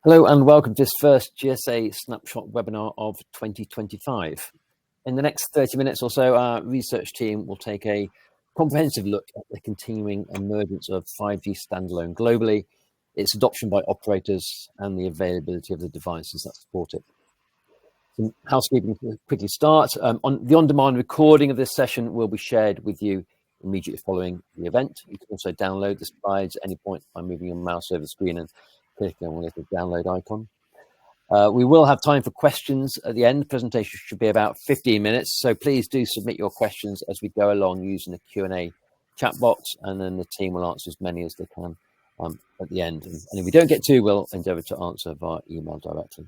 Hello and welcome to this first GSA Snapshot webinar of 2025. In the next 30 minutes or so, our research team will take a comprehensive look at the continuing emergence of 5G standalone globally, its adoption by operators, and the availability of the devices that support it. Some housekeeping to quickly start. The on-demand recording of this session will be shared with you immediately following the event. You can also download the slides at any point by moving your mouse over the screen and clicking on the little download icon. We will have time for questions at the end. The presentation should be about 15 minutes, so please do submit your questions as we go along using the Q&A chat box, and then the team will answer as many as they can at the end. And if we don't get to, we'll endeavour to answer via email directly.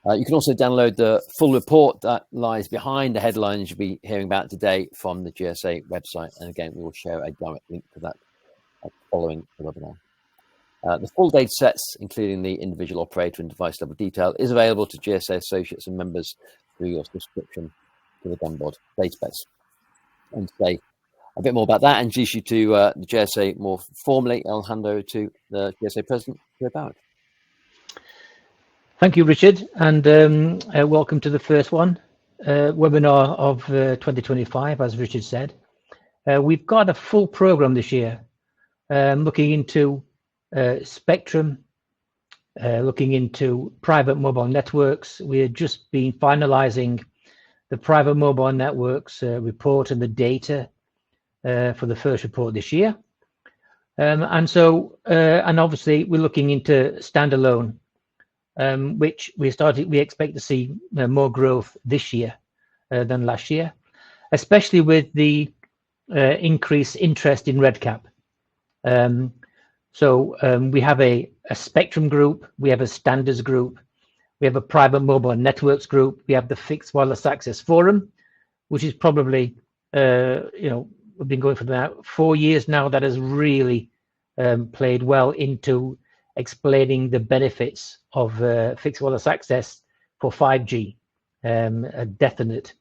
You can also download the full report that lies behind the headlines you'll be hearing about today from the GSA website. And again, we will share a direct link to that following the webinar. The full data sets, including the individual operator and device level detail, is available to GSA associates and members through your subscription to the Gunboard database. And to say a bit more about that and introduce you to the GSA more formally, I'll hand over to the GSA president, Joe Barrett. Thank you, Richard, and welcome to the first webinar of 2025, as Richard said. We've got a full program this year, looking into spectrum, looking into private mobile networks. We've just been finalizing the private mobile networks report and the data for the first report this year. And obviously we're looking into standalone, which we expect to see more growth this year than last year, especially with the increased interest in RedCap. So we have a spectrum group, we have a standards group, we have a private mobile networks group, we have the fixed wireless access forum, which is probably, we've been going for about 4 years now. That has really played well into explaining the benefits of fixed wireless access for 5G, a definite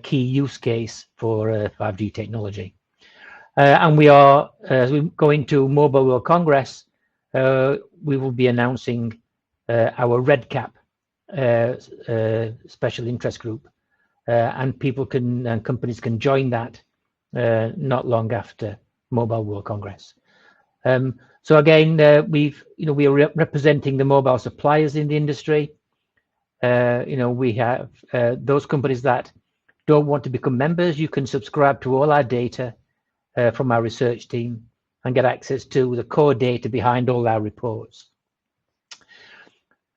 key use case for 5G technology. And we are, as we go into Mobile World Congress, we will be announcing our RedCap special interest group, and companies can join that not long after Mobile World Congress. So again, we are representing the mobile suppliers in the industry. We have those companies that don't want to become members. You can subscribe to all our data from our research team and get access to the core data behind all our reports.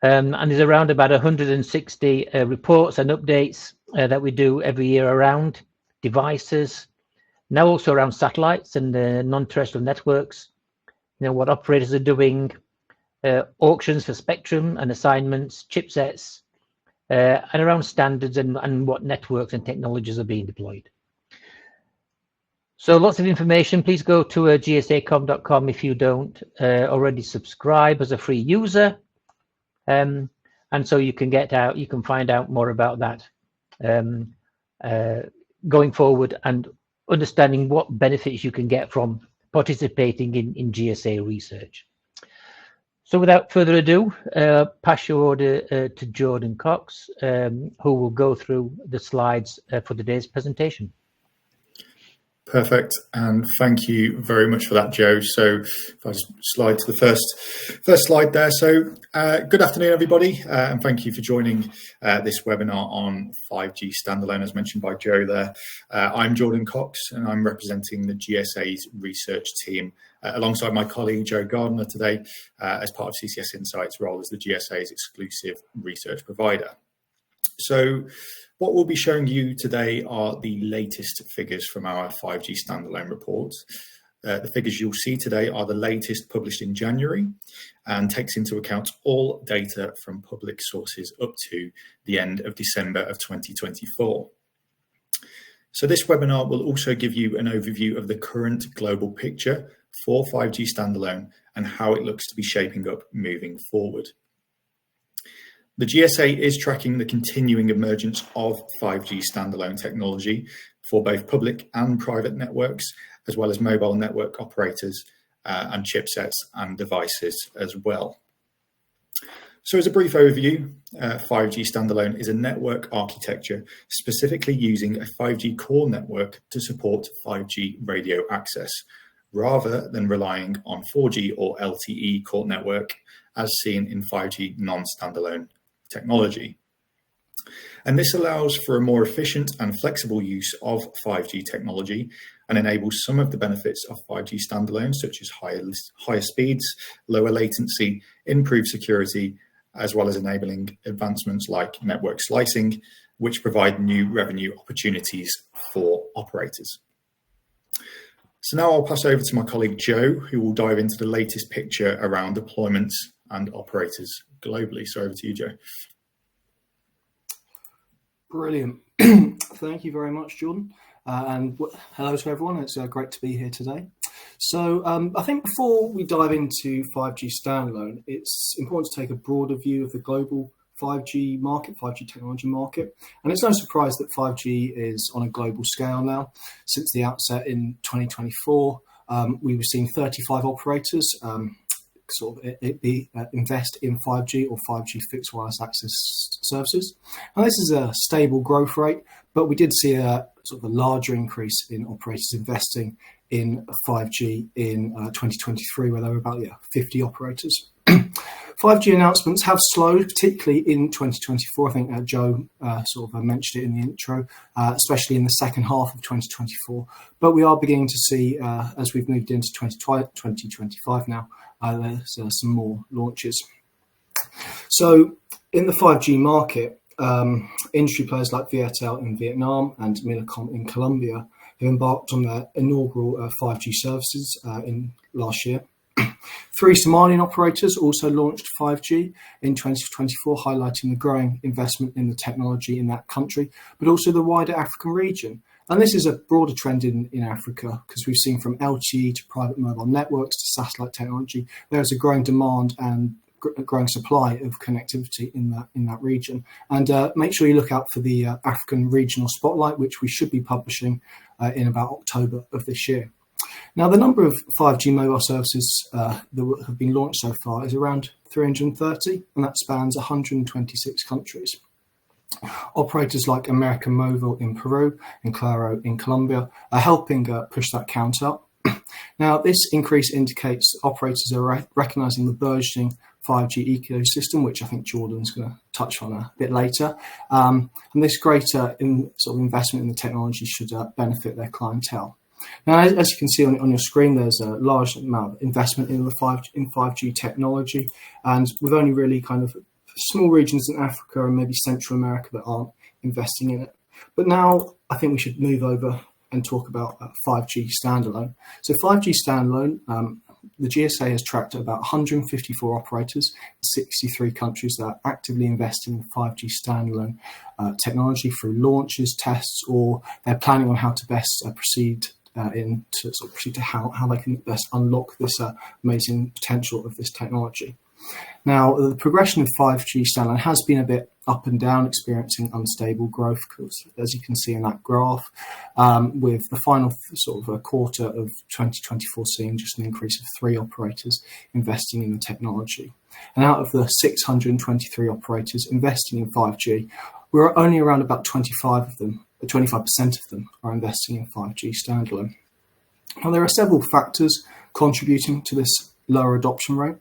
And there's around about 160 reports and updates that we do every year around devices, now also around satellites and non-terrestrial networks, what operators are doing, auctions for spectrum and assignments, chipsets, and around standards and what networks and technologies are being deployed. So lots of information. Please go to gsacom.com if you don't already subscribe as a free user. And so you can find out more about that going forward and understanding what benefits you can get from participating in GSA research. So without further ado, pass your order to Jordan Cox, who will go through the slides for today's presentation. Perfect, and thank you very much for that, Joe. So if I just slide to the first slide there. So good afternoon, everybody, and thank you for joining this webinar on 5G standalone, as mentioned by Joe there. I'm Jordan Cox, and I'm representing the GSA's research team alongside my colleague Joe Gardner today as part of CCS Insight's role as the GSA's exclusive research provider. So what we'll be showing you today are the latest figures from our 5G standalone report. The figures you'll see today are the latest published in January and takes into account all data from public sources up to the end of December of 2024. So this webinar will also give you an overview of the current global picture for 5G standalone and how it looks to be shaping up moving forward. The GSA is tracking the continuing emergence of 5G standalone technology for both public and private networks, as well as mobile network operators and chipsets and devices as well. So as a brief overview, 5G Standalone is a network architecture specifically using a 5G core network to support 5G radio access, rather than relying on 4G or LTE core network as seen in 5G non-standalone technology. And this allows for a more efficient and flexible use of 5G technology and enables some of the benefits of 5G Standalone, such as higher speeds, lower latency, improved security, as well as enabling advancements like network slicing, which provide new revenue opportunities for operators. So now I'll pass over to my colleague Joe, who will dive into the latest picture around deployments and operators globally. So over to you, Joe. Brilliant. Thank you very much, Jordan. And hello to everyone. It's great to be here today. So I think before we dive into 5G Standalone, it's important to take a broader view of the global 5G market, 5G technology market. And it's no surprise that 5G is on a global scale now. Since the outset in 2024, we were seeing 35 operators invest in 5G or 5G fixed wireless access services. And this is a stable growth rate, but we did see a sort of a larger increase in operators investing in 5G in 2023, where there were about 50 operators. 5G announcements have slowed, particularly in 2024. I think Joe mentioned it in the intro, especially in the second half of 2024. But we are beginning to see, as we've moved into 2025 now, there's some more launches. So in the 5G market, industry players like Viettel in Vietnam and Millicom in Colombia have embarked on their inaugural 5G services in last year. 3 Somalian operators also launched 5G in 2024, highlighting the growing investment in the technology in that country, but also the wider African region. And this is a broader trend in Africa, because we've seen from LTE to private mobile networks to satellite technology, there is a growing demand and a growing supply of connectivity in that region. And make sure you look out for the African Regional Spotlight, which we should be publishing in about October of this year. Now, the number of 5G mobile services that have been launched so far is around 330, and that spans 126 countries. Operators like American Mobile in Peru and Claro in Colombia are helping push that count up. Now, this increase indicates operators are recognizing the burgeoning 5G ecosystem, which I think Jordan's going to touch on a bit later. And this greater investment in the technology should benefit their clientele. Now, as you can see on your screen, there's a large amount of investment in 5G technology, and with only really kind of small regions in Africa and maybe Central America that aren't investing in it. But now I think we should move over and talk about 5G Standalone. So 5G Standalone, the GSA has tracked about 154 operators in 63 countries that are actively investing in 5G Standalone technology through launches, tests, or they're planning on how to best proceed to how they can best unlock this amazing potential of this technology. Now, the progression of 5G Standalone has been a bit up and down, experiencing unstable growth, because as you can see in that graph, with the final quarter of 2024 seeing just an increase of 3 operators investing in the technology. And out of the 623 operators investing in 5G, we're only around about 25% of them are investing in 5G Standalone. Now, there are several factors contributing to this lower adoption rate.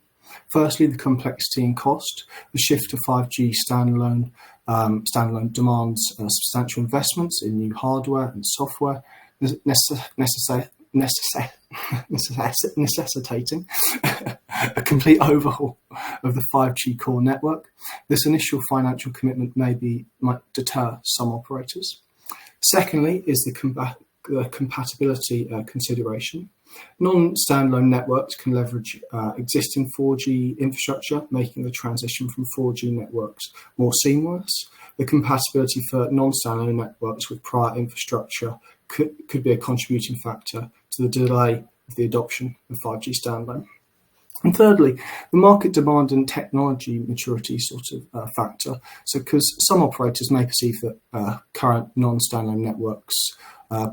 Firstly, the complexity and cost. The shift to 5G Standalone demands substantial investments in new hardware and software, necessitating a complete overhaul of the 5G core network. This initial financial commitment might deter some operators. Secondly is the compatibility consideration. Non-standalone networks can leverage existing 4G infrastructure, making the transition from 4G networks more seamless. The compatibility for non-standalone networks with prior infrastructure could be a contributing factor to the delay of the adoption of 5G Standalone. And thirdly, the market demand and technology maturity factor. So because some operators may perceive that current non-standalone networks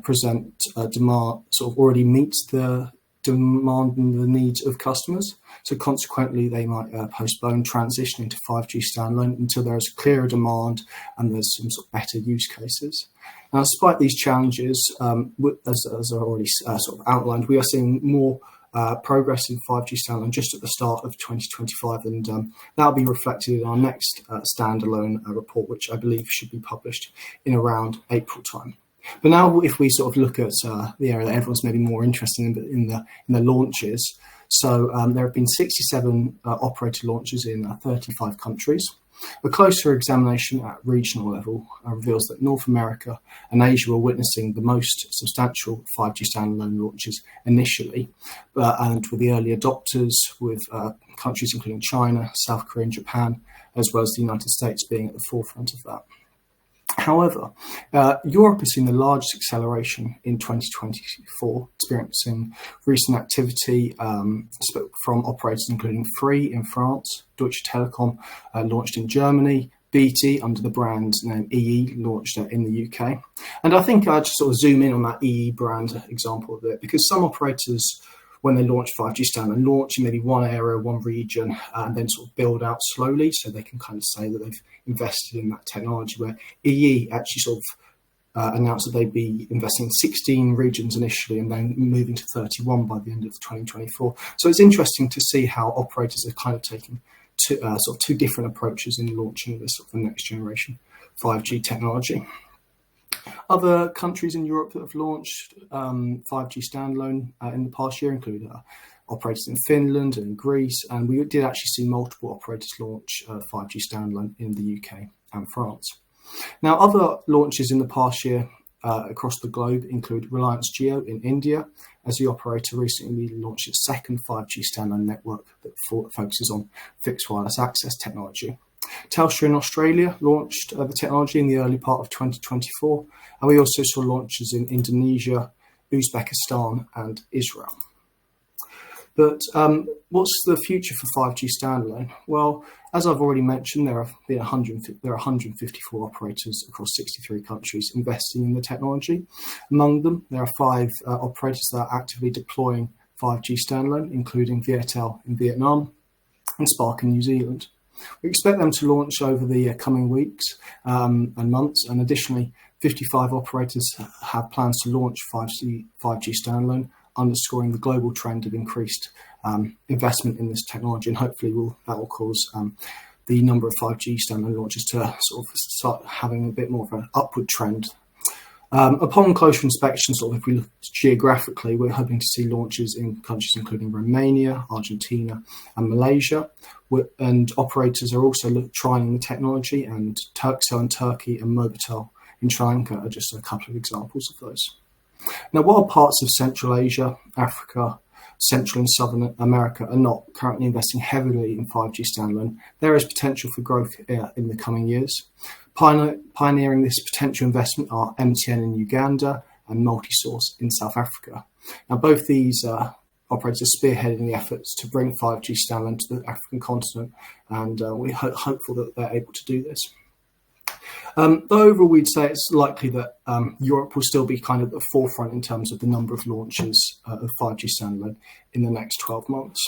present demand already meets the demanding the needs of customers. So consequently, they might postpone transitioning to 5G standalone until there is a clearer demand and there's some sort of better use cases. Now, despite these challenges, as I already sort of outlined, we are seeing more progress in 5G standalone just at the start of 2025, and that'll be reflected in our next standalone report, which I believe should be published in around April time. But now, if we sort of look at the area that everyone's maybe more interested in the launches, so there have been 67 operator launches in 35 countries. A closer examination at regional level reveals that North America and Asia were witnessing the most substantial 5G standalone launches initially, and with the early adopters, with countries including China, South Korea and Japan, as well as the United States being at the forefront of that. However, Europe has seen the largest acceleration in 2024, experiencing recent activity from operators including Free in France, Deutsche Telekom launched in Germany, BT under the brand name EE launched in the UK. And I think I'd just sort of zoom in on that EE brand example of it, because some operators, when they launch 5G standalone, launch in maybe one area, one region, and then sort of build out slowly, so they can kind of say that they've invested in that technology, where EE actually sort of announced that they'd be investing in 16 regions initially and then moving to 31 by the end of 2024. So it's interesting to see how operators are kind of taking two different approaches in launching this sort of next generation 5G technology. Other countries in Europe that have launched 5G standalone in the past year include operators in Finland and Greece, and we did actually see multiple operators launch 5G standalone in the UK and France. Now, other launches in the past year across the globe include Reliance Jio in India, as the operator recently launched its second 5G standalone network that focuses on fixed wireless access technology. Telstra in Australia launched the technology in the early part of 2024, and we also saw launches in Indonesia, Uzbekistan and Israel. But what's the future for 5G standalone? Well, as I've already mentioned, there are 154 operators across 63 countries investing in the technology. Among them, there are 5 operators that are actively deploying 5G standalone, including Viettel in Vietnam and Spark in New Zealand. We expect them to launch over the coming weeks and months, and additionally, 55 operators have plans to launch 5G standalone, underscoring the global trend of increased investment in this technology, and hopefully that will cause the number of 5G standalone launches to sort of start having a bit more of an upward trend. Upon closer inspection, sort of if we look geographically, we're hoping to see launches in countries including Romania, Argentina and Malaysia, and operators are also trialing the technology, and Turkcell in Turkey and Mobitel in Sri Lanka are just a couple of examples of those. Now, while parts of Central Asia, Africa, Central and Southern America are not currently investing heavily in 5G standalone, there is potential for growth in the coming years. Pioneering this potential investment are MTN in Uganda and Multisource in South Africa. Now, both these operators are spearheading the efforts to bring 5G standalone to the African continent, and we're hopeful that they're able to do this. Though overall, we'd say it's likely that Europe will still be kind of at the forefront in terms of the number of launches of 5G standalone in the next 12 months.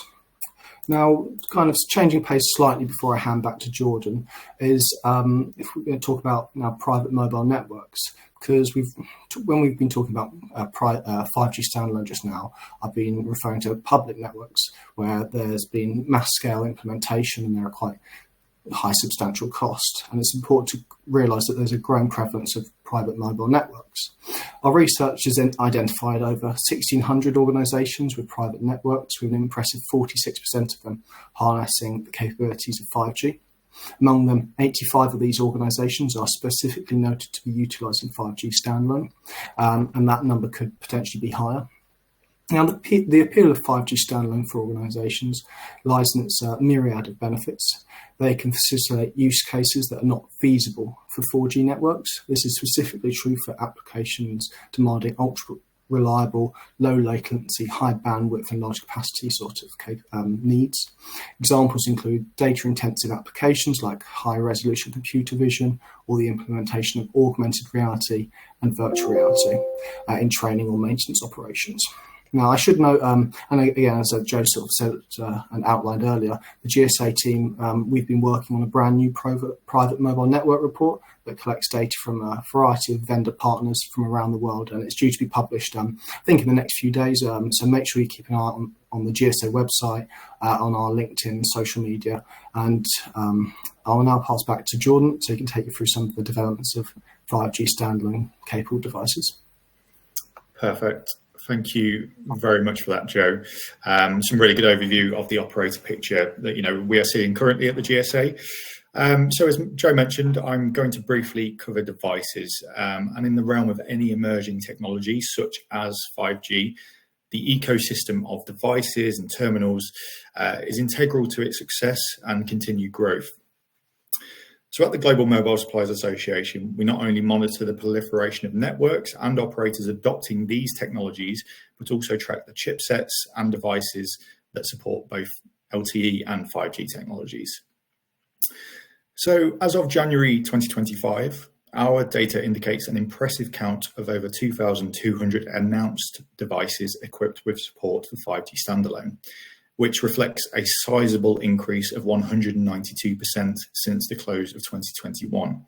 Now, kind of changing pace slightly before I hand back to Jordan, is if we're going to talk about now private mobile networks, because when we've been talking about 5G standalone just now, I've been referring to public networks where there's been mass scale implementation and there are quite high substantial cost, and it's important to realise that there's a growing prevalence of private mobile networks. Our research has identified over 1,600 organisations with private networks, with an impressive 46% of them harnessing the capabilities of 5G. Among them, 85 of these organisations are specifically noted to be utilising 5G standalone, and that number could potentially be higher. Now, the appeal of 5G standalone for organisations lies in its myriad of benefits. They can facilitate use cases that are not feasible for 4G networks. This is specifically true for applications demanding ultra-reliable, low-latency, high bandwidth and large capacity sort of needs. Examples include data-intensive applications like high-resolution computer vision, or the implementation of augmented reality and virtual reality in training or maintenance operations. Now, I should note, and again, as Joe sort of said and outlined earlier, the GSA team, we've been working on a brand new private mobile network report that collects data from a variety of vendor partners from around the world, and it's due to be published, I think, in the next few days. So make sure you keep an eye on the GSA website, on our LinkedIn, social media, and I will now pass back to Jordan so he can take you through some of the developments of 5G standalone capable devices. Perfect. Thank you very much for that, Joe. Some really good overview of the operator picture that we are seeing currently at the GSA. So as Joe mentioned, I'm going to briefly cover devices, and in the realm of any emerging technology such as 5G, the ecosystem of devices and terminals is integral to its success and continued growth. So at the Global Mobile Suppliers Association, we not only monitor the proliferation of networks and operators adopting these technologies, but also track the chipsets and devices that support both LTE and 5G technologies. So as of January 2025, our data indicates an impressive count of over 2,200 announced devices equipped with support for 5G standalone, which reflects a sizable increase of 192% since the close of 2021.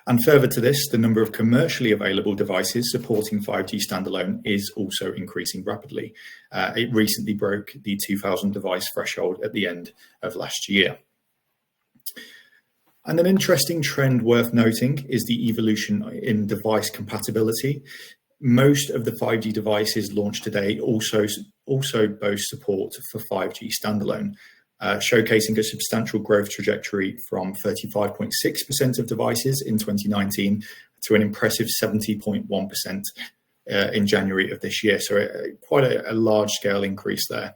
And further to this, the number of commercially available devices supporting 5G standalone is also increasing rapidly. It recently broke the 2,000 device threshold at the end of last year. And an interesting trend worth noting is the evolution in device compatibility. Most of the 5G devices launched today also boast support for 5G standalone, showcasing a substantial growth trajectory from 35.6% of devices in 2019 to an impressive 70.1% in January of this year. So quite a large scale increase there.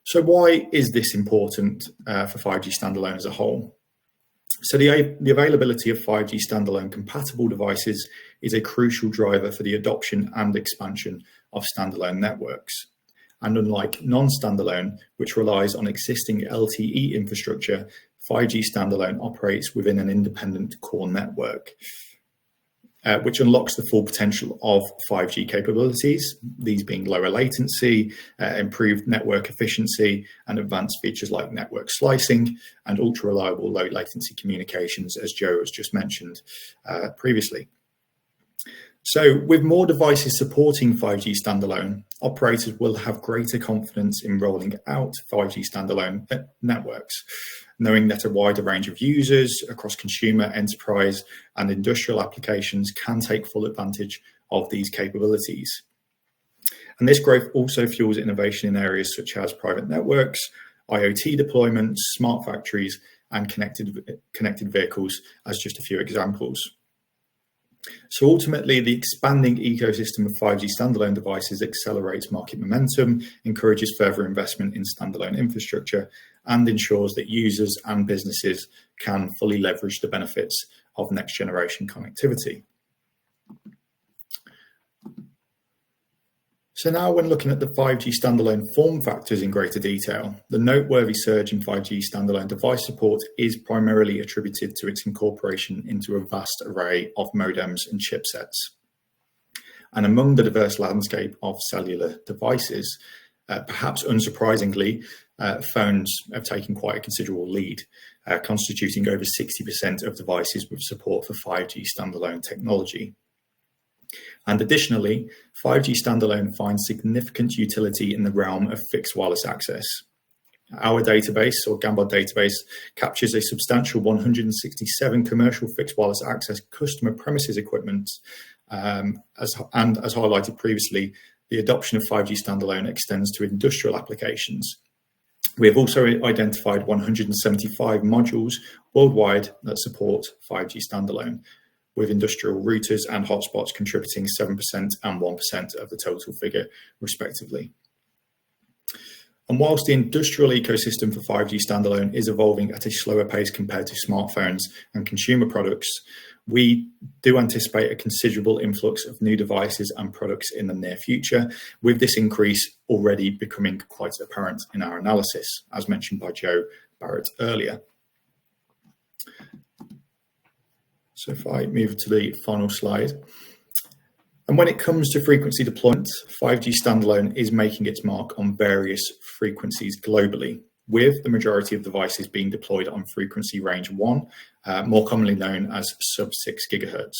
So why is this important for 5G standalone as a whole? So the availability of 5G standalone compatible devices is a crucial driver for the adoption and expansion of standalone networks. And unlike non-standalone, which relies on existing LTE infrastructure, 5G standalone operates within an independent core network, which unlocks the full potential of 5G capabilities, these being lower latency, improved network efficiency, and advanced features like network slicing and ultra-reliable low latency communications, as Joe has just mentioned previously. So with more devices supporting 5G standalone, operators will have greater confidence in rolling out 5G standalone networks, knowing that a wider range of users across consumer, enterprise, and industrial applications can take full advantage of these capabilities. And this growth also fuels innovation in areas such as private networks, IoT deployments, smart factories, and connected vehicles, as just a few examples. So ultimately, the expanding ecosystem of 5G standalone devices accelerates market momentum, encourages further investment in standalone infrastructure, and ensures that users and businesses can fully leverage the benefits of next generation connectivity. So now when looking at the 5G standalone form factors in greater detail, the noteworthy surge in 5G standalone device support is primarily attributed to its incorporation into a vast array of modems and chipsets. And among the diverse landscape of cellular devices, perhaps unsurprisingly, phones have taken quite a considerable lead, constituting over 60% of devices with support for 5G standalone technology. And additionally, 5G standalone finds significant utility in the realm of fixed wireless access. Our database, or Gambod database, captures a substantial 167 commercial fixed wireless access customer premises equipment. As highlighted previously, the adoption of 5G standalone extends to industrial applications. We have also identified 175 modules worldwide that support 5G standalone, with industrial routers and hotspots contributing 7% and 1% of the total figure, respectively. And whilst the industrial ecosystem for 5G standalone is evolving at a slower pace compared to smartphones and consumer products, we do anticipate a considerable influx of new devices and products in the near future, with this increase already becoming quite apparent in our analysis, as mentioned by Joe Barrett earlier. So if I move to the final slide. And when it comes to frequency deployment, 5G Standalone is making its mark on various frequencies globally, with the majority of devices being deployed on frequency range 1, more commonly known as sub-6 gigahertz.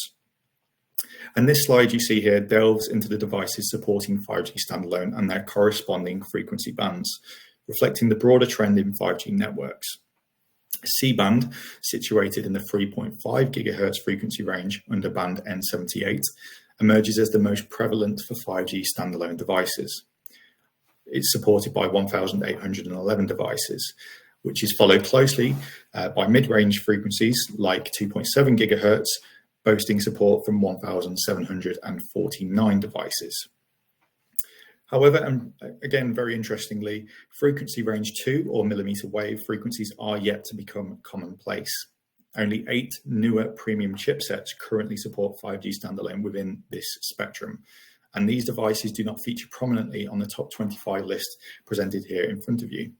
And this slide you see here delves into the devices supporting 5G Standalone and their corresponding frequency bands, reflecting the broader trend in 5G networks. C-band, situated in the 3.5 gigahertz frequency range under band N78, emerges as the most prevalent for 5G Standalone devices. It's supported by 1,811 devices, which is followed closely by mid-range frequencies like 2.7 gigahertz, boasting support from 1,749 devices. However, and again, very interestingly, frequency range 2 or millimeter wave frequencies are yet to become commonplace. Only 8 newer premium chipsets currently support 5G Standalone within this spectrum, and these devices do not feature prominently on the top 25 list presented here in front of you.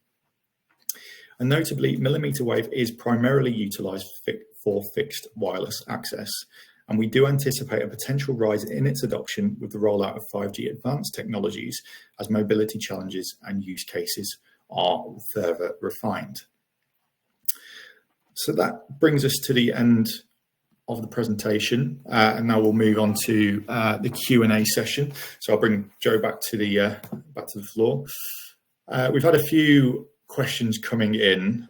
And notably, millimeter wave is primarily utilized for fixed wireless access, and we do anticipate a potential rise in its adoption with the rollout of 5G advanced technologies as mobility challenges and use cases are further refined. So that brings us to the end of the presentation, and now we'll move on to the Q&A session. So I'll bring Joe back to the floor. We've had a few questions coming in.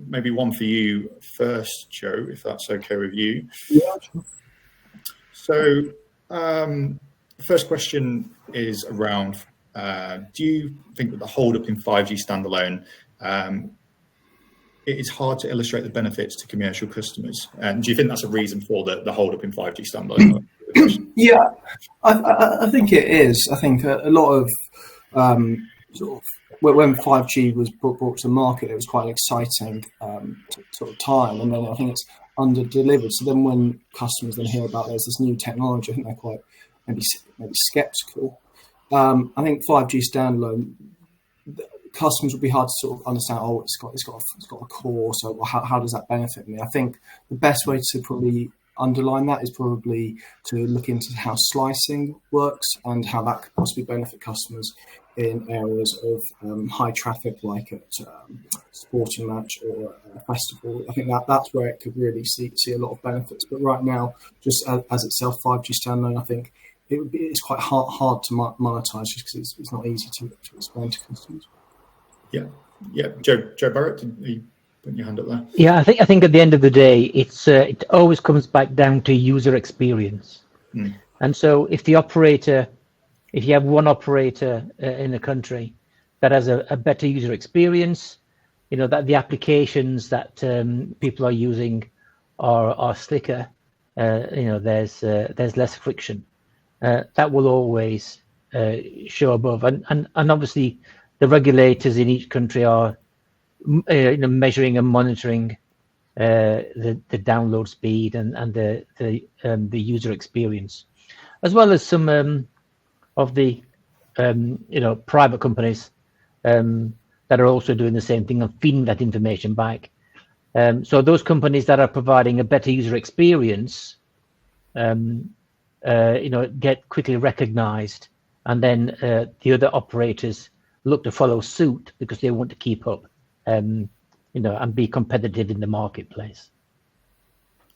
Maybe one for you first, Joe, if that's okay with you. Yeah, sure. So the first question is around, do you think that the hold-up in 5G Standalone, it is hard to illustrate the benefits to commercial customers? And do you think that's a reason for the hold-up in 5G Standalone? Yeah, I think it is. I think a lot of sort of when 5G was brought to market, it was quite an exciting sort of time, and then I think it's under-delivered. So then when customers then hear about there's this new technology, I think they're quite maybe skeptical. I think 5G Standalone, customers would be hard to sort of understand. Oh, it's got a core. So how does that benefit me? I think the best way to probably underline that is probably to look into how slicing works and how that could possibly benefit customers in areas of high traffic, like at sporting match or a festival. I think that's where it could really see a lot of benefits. But right now, just as itself, 5G Standalone, I think it's quite hard to monetize just because it's not easy to explain to customers. Yeah. Joe Barrett, you putting your hand up there? Yeah, I think at the end of the day, it always comes back down to user experience. And so if you have one operator in the country that has a better user experience, that the applications that people are using are slicker, there's less friction. That will always show above, and obviously the regulators in each country are measuring and monitoring the download speed and the user experience, as well as some of the private companies that are also doing the same thing and feeding that information back. So those companies that are providing a better user experience, get quickly recognized, and then the other operators look to follow suit because they want to keep up, and be competitive in the marketplace.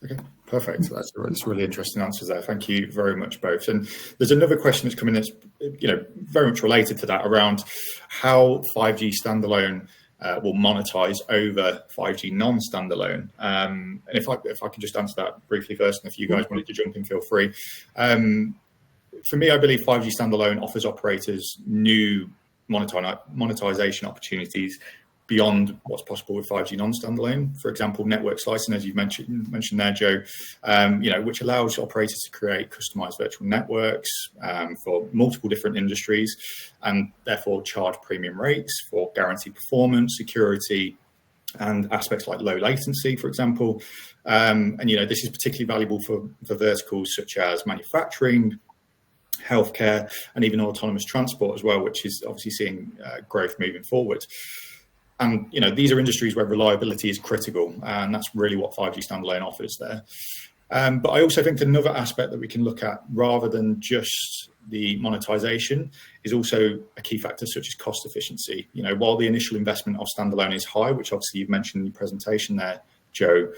Okay, perfect. That's really interesting answers there. Thank you very much, both. And there's another question that's come in that's very much related to that, around how 5G Standalone will monetize over 5G non-standalone. And if I could just answer that briefly first, and if you guys wanted to jump in, feel free. For me, I believe 5G Standalone offers operators new monetization opportunities beyond what's possible with 5G non-standalone. For example, network slicing, as you've mentioned there, Joe, which allows operators to create customized virtual networks for multiple different industries, and therefore charge premium rates for guaranteed performance, security, and aspects like low latency, for example. And this is particularly valuable for verticals such as manufacturing, healthcare, and even autonomous transport as well, which is obviously seeing growth moving forward. And these are industries where reliability is critical, and that's really what 5G Standalone offers there. But I also think another aspect that we can look at, rather than just the monetization, is also a key factor such as cost efficiency. While the initial investment of Standalone is high, which obviously you've mentioned in your presentation there, Joe,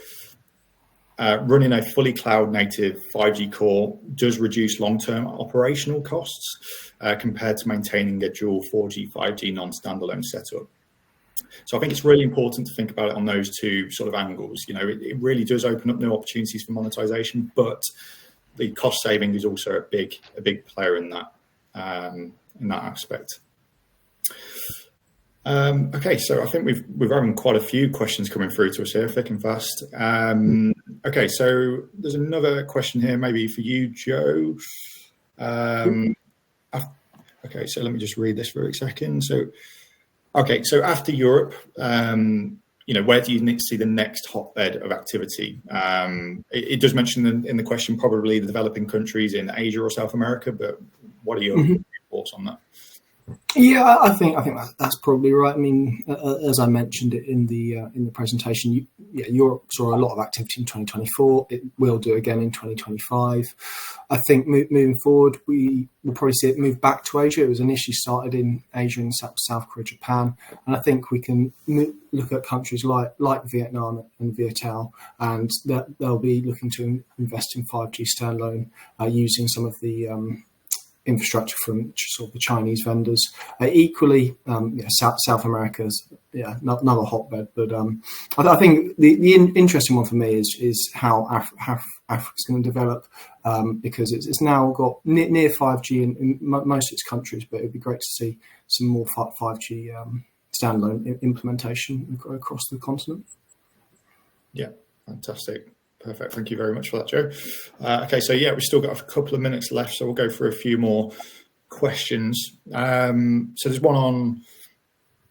running a fully cloud-native 5G core does reduce long-term operational costs compared to maintaining a dual 4G, 5G non-standalone setup. So I think it's really important to think about it on those two sort of angles. It really does open up new opportunities for monetization, but the cost saving is also a big player in that aspect. Okay, so I think we've having quite a few questions coming through to us here, thick and fast. Okay, so there's another question here, maybe for you, Joe. Okay, so let me just read this for a second. So after Europe, where do you need to see the next hotbed of activity? It does mention in the question probably the developing countries in Asia or South America, but what are your thoughts on that? Yeah, I think that's probably right. I mean, as I mentioned it in the presentation, Europe saw a lot of activity in 2024. It will do again in 2025. I think moving forward, we will probably see it move back to Asia. It was initially started in Asia and South Korea, Japan, and I think we can look at countries like Vietnam and Vietnam, and that they'll be looking to invest in 5G standalone using some of the infrastructure from sort of the Chinese vendors. Equally, South America's another hotbed. But I think the interesting one for me is how Africa's going to develop, because it's now got near 5G in most of its countries. But it'd be great to see some more 5G standalone implementation across the continent. Yeah, fantastic. Perfect. Thank you very much for that, Joe. Okay, so we've still got a couple of minutes left, so we'll go through a few more questions. So there's one on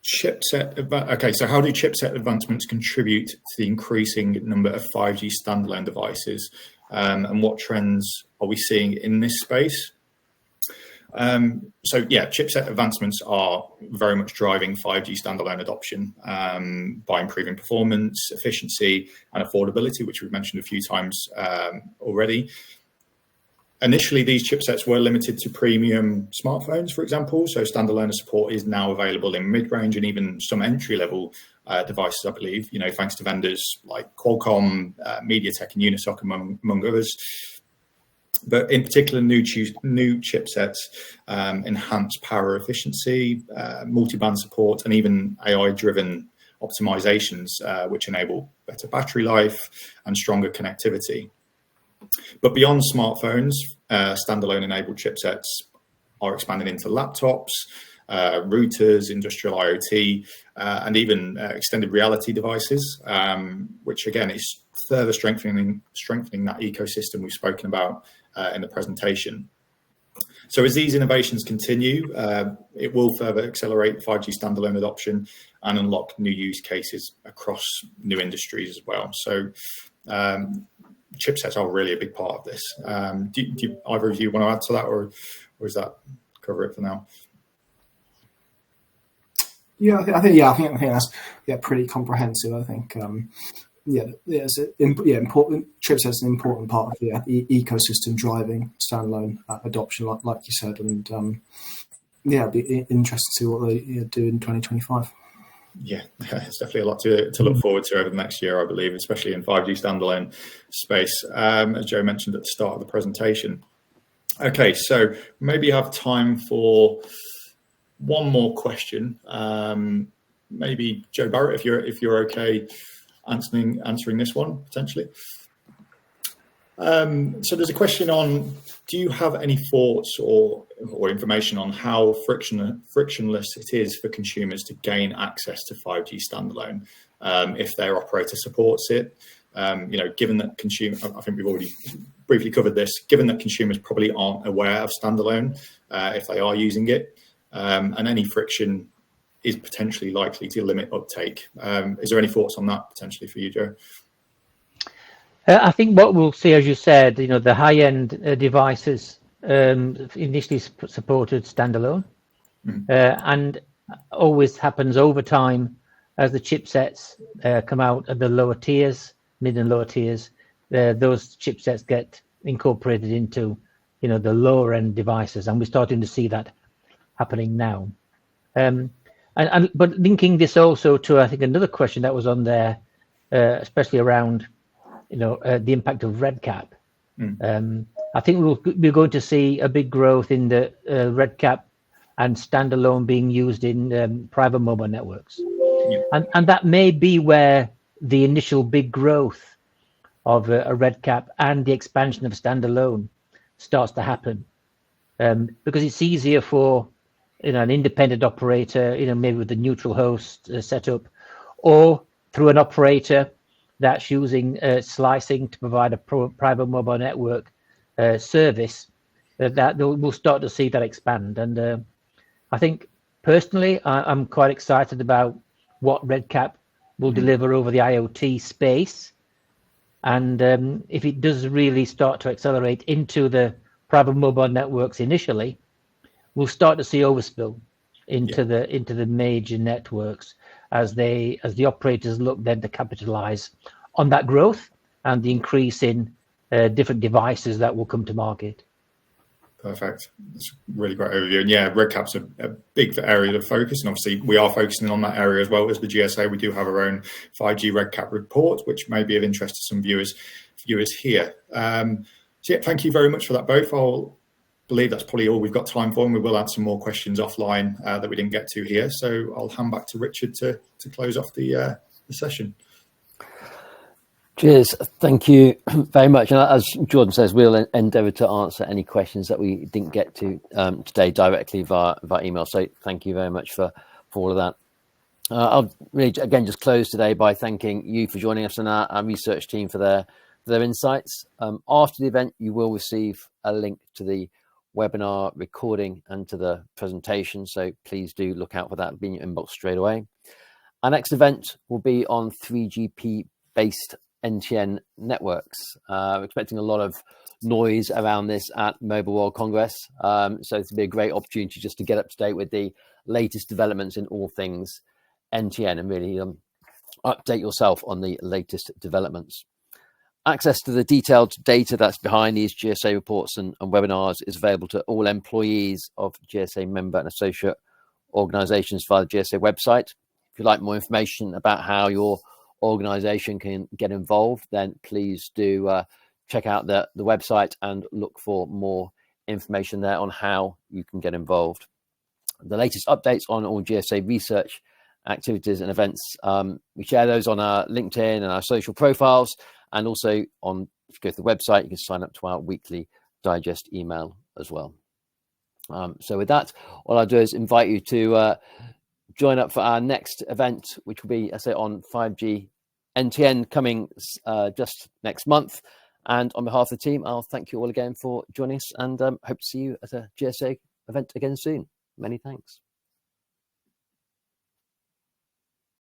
chipset. Okay, so how do chipset advancements contribute to the increasing number of 5G standalone devices, and what trends are we seeing in this space? Chipset advancements are very much driving 5G standalone adoption by improving performance, efficiency, and affordability, which we've mentioned a few times already. Initially, these chipsets were limited to premium smartphones, for example. So standalone support is now available in mid-range and even some entry-level devices, I believe, thanks to vendors like Qualcomm, MediaTek, and Unisoc, among others. But in particular, new chipsets enhance power efficiency, multi-band support, and even AI-driven optimizations, which enable better battery life and stronger connectivity. But beyond smartphones, standalone-enabled chipsets are expanding into laptops, routers, industrial IoT, and even extended reality devices, which again is further strengthening that ecosystem we've spoken about in the presentation. So as these innovations continue, it will further accelerate 5G standalone adoption and unlock new use cases across new industries as well. So chipsets are really a big part of this. Do either of you want to add to that, or does that cover it for now? Yeah, I think that's pretty comprehensive. I think important chipsets an important part of the ecosystem driving standalone adoption, like you said, and it'd be interesting to see what they do in 2025. Yeah, it's definitely a lot to look forward to over the next year, I believe, especially in 5G standalone space, as Joe mentioned at the start of the presentation. Okay, so maybe you have time for one more question. Maybe Joe Barrett, if you're okay answering this one potentially. So there's a question on: do you have any thoughts or information on how frictionless it is for consumers to gain access to 5G standalone if their operator supports it? Given that I think we've already briefly covered this. Given that consumers probably aren't aware of standalone if they are using it, and any friction is potentially likely to limit uptake. Is there any thoughts on that potentially for you, Joe? I think what we'll see, as you said, the high-end devices initially supported standalone, and always happens over time as the chipsets come out at the lower tiers, mid and lower tiers. those chipsets get incorporated into, the lower end devices, and we're starting to see that happening now. But linking this also to, I think, another question that was on there, especially around, the impact of RedCap. I think we're going to see a big growth in the RedCap and standalone being used in private mobile networks. And that may be where the initial big growth of a RedCap and the expansion of standalone starts to happen, because it's easier for an independent operator, maybe with a neutral host setup, or through an operator that's using slicing to provide a private mobile network service, that we'll start to see that expand. And I think personally, I'm quite excited about what RedCap will deliver over the IoT space. And if it does really start to accelerate into the private mobile networks initially, we'll start to see overspill into the major networks as the operators look then to capitalize on that growth and the increase in different devices that will come to market. Perfect. That's a really great overview. And yeah, RedCap's a big area of focus. And obviously we are focusing on that area as well as the GSA. We do have our own 5G RedCap report, which may be of interest to some viewers here. So yeah, thank you very much for that both. I'll believe that's probably all we've got time for, and we will add some more questions offline that we didn't get to here. So I'll hand back to Richard to close off the session. Cheers. Thank you very much. And as Jordan says, we'll endeavour to answer any questions that we didn't get to today directly via email. So thank you very much for all of that. I'll really, again, just close today by thanking you for joining us and our research team for their insights. After the event, you will receive a link to the webinar recording and to the presentation. So please do look out for that. It'll be in your inbox straight away. Our next event will be on 3GP based NTN networks. We're expecting a lot of noise around this at Mobile World Congress. So this will be a great opportunity just to get up to date with the latest developments in all things NTN and really update yourself on the latest developments. Access to the detailed data that's behind these GSA reports and webinars is available to all employees of GSA member and associate organizations via the GSA website. If you'd like more information about how your organization can get involved, then please do check out the website and look for more information there on how you can get involved. The latest updates on all GSA research activities and events, we share those on our LinkedIn and our social profiles, and also if you go to the website, you can sign up to our weekly digest email as well. So with that, all I'll do is invite you to join up for our next event, which will be, I say, on 5G NTN coming just next month. And on behalf of the team, I'll thank you all again for joining us, and hope to see you at a GSA event again soon. Many thanks.